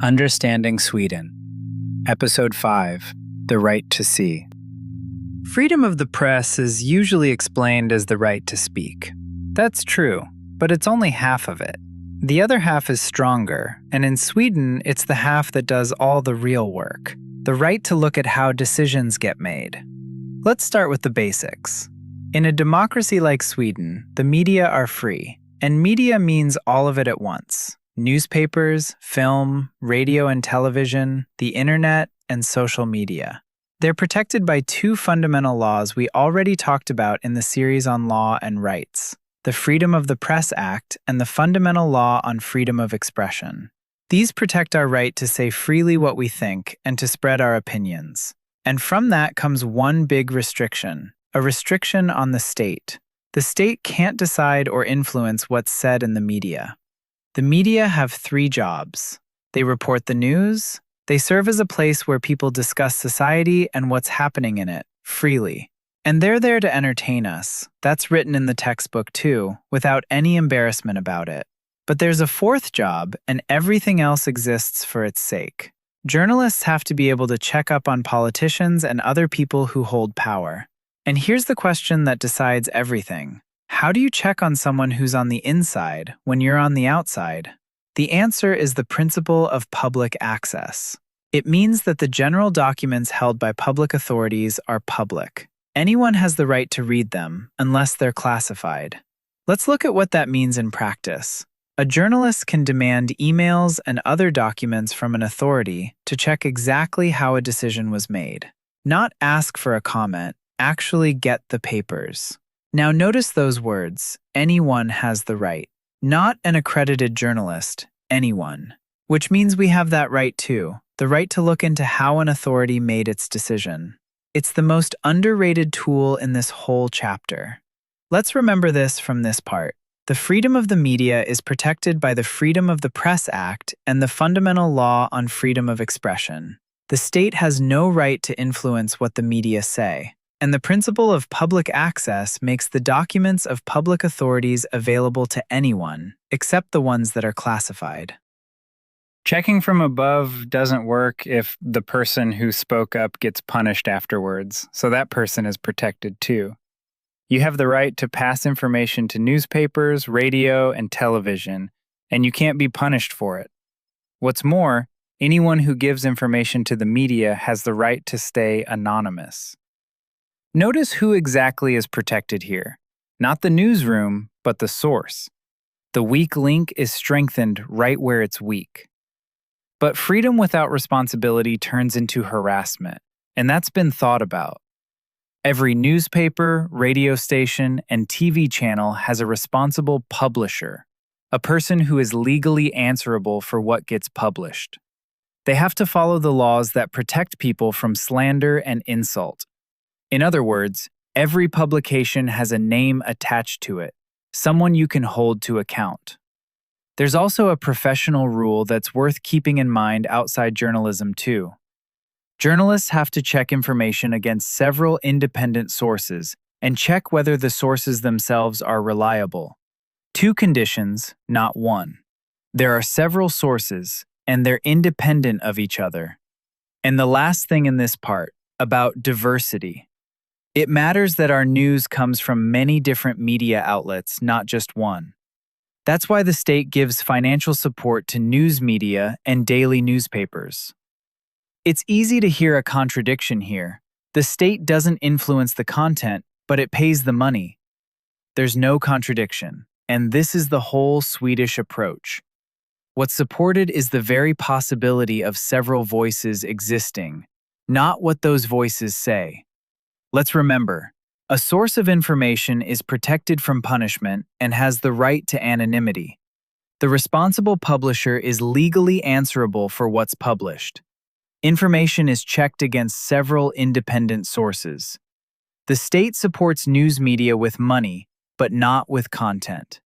Understanding Sweden, Episode 5, The Right to See. Freedom of the press is usually explained as the right to speak. That's true, but it's only half of it. The other half is stronger, and in Sweden, it's the half that does all the real work. The right to look at how decisions get made. Let's start with the basics. In a democracy like Sweden, the media are free, and media means all of it at once. Newspapers, film, radio and television, the internet, and social media. They're protected by two fundamental laws we already talked about in the series on law and rights, the Freedom of the Press Act and the Fundamental Law on Freedom of Expression. These protect our right to say freely what we think and to spread our opinions. And from that comes one big restriction, a restriction on the state. The state can't decide or influence what's said in the media. The media have three jobs. They report the news, they serve as a place where people discuss society and what's happening in it, freely. And they're there to entertain us. That's written in the textbook too, without any embarrassment about it. But there's a fourth job, and everything else exists for its sake. Journalists have to be able to check up on politicians and other people who hold power. And here's the question that decides everything. How do you check on someone who's on the inside when you're on the outside? The answer is the principle of public access. It means that the general documents held by public authorities are public. Anyone has the right to read them, unless they're classified. Let's look at what that means in practice. A journalist can demand emails and other documents from an authority to check exactly how a decision was made. Not ask for a comment, actually get the papers. Now notice those words, anyone has the right. Not an accredited journalist, anyone. Which means we have that right too, the right to look into how an authority made its decision. It's the most underrated tool in this whole chapter. Let's remember this from this part. The freedom of the media is protected by the Freedom of the Press Act and the Fundamental Law on Freedom of Expression. The state has no right to influence what the media say. And the principle of public access makes the documents of public authorities available to anyone, except the ones that are classified. Checking from above doesn't work if the person who spoke up gets punished afterwards, so that person is protected too. You have the right to pass information to newspapers, radio, and television, and you can't be punished for it. What's more, anyone who gives information to the media has the right to stay anonymous. Notice who exactly is protected here. Not the newsroom, but the source. The weak link is strengthened right where it's weak. But freedom without responsibility turns into harassment, and that's been thought about. Every newspaper, radio station, and TV channel has a responsible publisher, a person who is legally answerable for what gets published. They have to follow the laws that protect people from slander and insult. In other words, every publication has a name attached to it, someone you can hold to account. There's also a professional rule that's worth keeping in mind outside journalism too. Journalists have to check information against several independent sources and check whether the sources themselves are reliable. Two conditions, not one. There are several sources, and they're independent of each other. And the last thing in this part, about diversity. It matters that our news comes from many different media outlets, not just one. That's why the state gives financial support to news media and daily newspapers. It's easy to hear a contradiction here. The state doesn't influence the content, but it pays the money. There's no contradiction, and this is the whole Swedish approach. What's supported is the very possibility of several voices existing, not what those voices say. Let's remember, a source of information is protected from punishment and has the right to anonymity. The responsible publisher is legally answerable for what's published. Information is checked against several independent sources. The state supports news media with money, but not with content.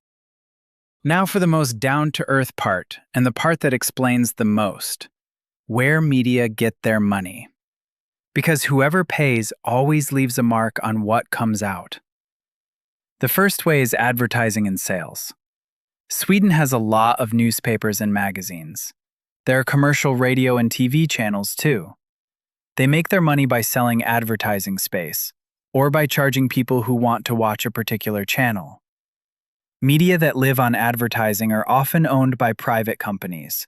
Now for the most down-to-earth part, and the part that explains the most. Where media get their money. Because whoever pays always leaves a mark on what comes out. The first way is advertising and sales. Sweden has a lot of newspapers and magazines. There are commercial radio and TV channels too. They make their money by selling advertising space, or by charging people who want to watch a particular channel. Media that live on advertising are often owned by private companies.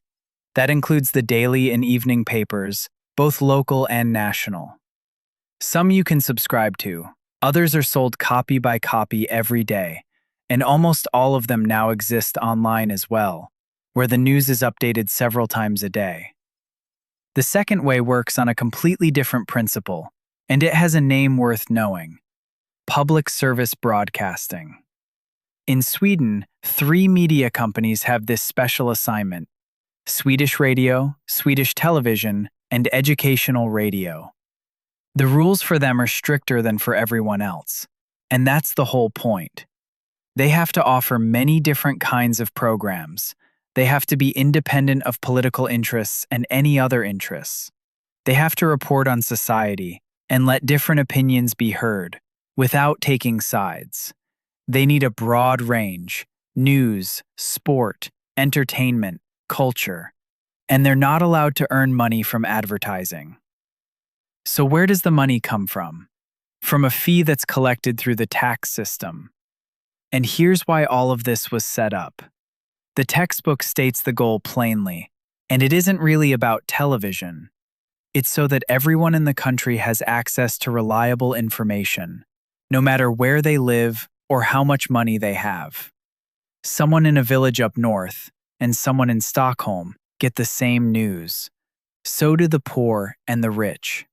That includes the daily and evening papers, both local and national. Some you can subscribe to, others are sold copy by copy every day, and almost all of them now exist online as well, where the news is updated several times a day. The second way works on a completely different principle, and it has a name worth knowing: public service broadcasting. In Sweden, 3 media companies have this special assignment: Swedish radio, Swedish television, and educational radio. The rules for them are stricter than for everyone else, and that's the whole point. They have to offer many different kinds of programs. They have to be independent of political interests and any other interests. They have to report on society and let different opinions be heard without taking sides. They need a broad range: news, sport, entertainment, culture. And they're not allowed to earn money from advertising. So where does the money come from? From a fee that's collected through the tax system. And here's why all of this was set up. The textbook states the goal plainly, and it isn't really about television. It's so that everyone in the country has access to reliable information, no matter where they live or how much money they have. Someone in a village up north and someone in Stockholm get the same news. So do the poor and the rich.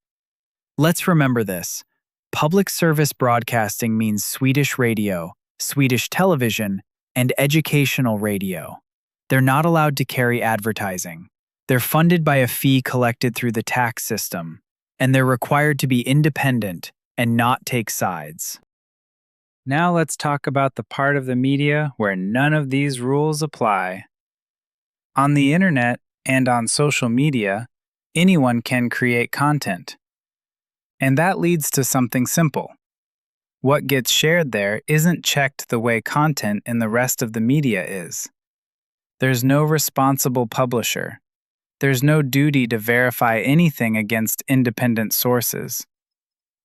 Let's remember this. Public service broadcasting means Swedish radio, Swedish television, and educational radio. They're not allowed to carry advertising. They're funded by a fee collected through the tax system, and they're required to be independent and not take sides. Now let's talk about the part of the media where none of these rules apply. On the internet and on social media, anyone can create content. And that leads to something simple. What gets shared there isn't checked the way content in the rest of the media is. There's no responsible publisher. There's no duty to verify anything against independent sources.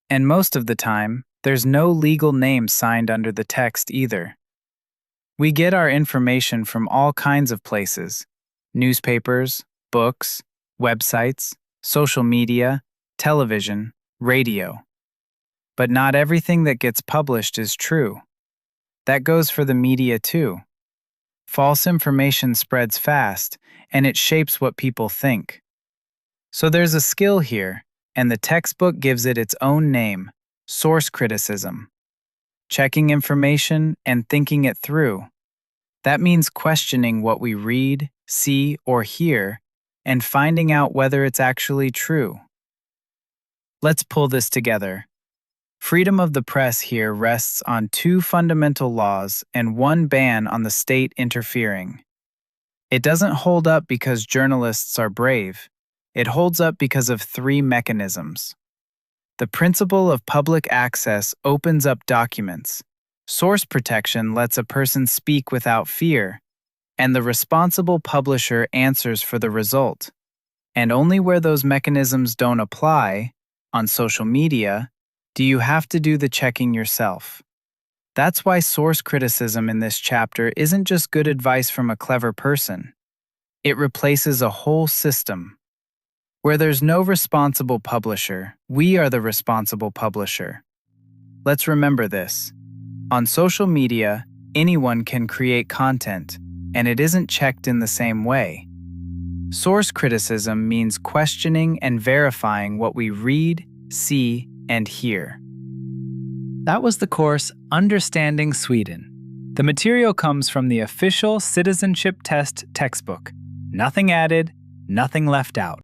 And most of the time, there's no legal name signed under the text either. We get our information from all kinds of places: newspapers, books, websites, social media, television, radio. But not everything that gets published is true. That goes for the media too. False information spreads fast, and it shapes what people think. So there's a skill here, and the textbook gives it its own name: source criticism. Checking information and thinking it through. That means questioning what we read, see, or hear, and finding out whether it's actually true. Let's pull this together. Freedom of the press here rests on 2 fundamental laws and 1 ban on the state interfering. It doesn't hold up because journalists are brave. It holds up because of 3 mechanisms. The principle of public access opens up documents. Source protection lets a person speak without fear. And the responsible publisher answers for the result. And only where those mechanisms don't apply, on social media, do you have to do the checking yourself. That's why source criticism in this chapter isn't just good advice from a clever person. It replaces a whole system. Where there's no responsible publisher, we are the responsible publisher. Let's remember this. On social media, anyone can create content, and it isn't checked in the same way. Source criticism means questioning and verifying what we read, see, and hear. That was the course Understanding Sweden. The material comes from the official Citizenship Test textbook. Nothing added, nothing left out.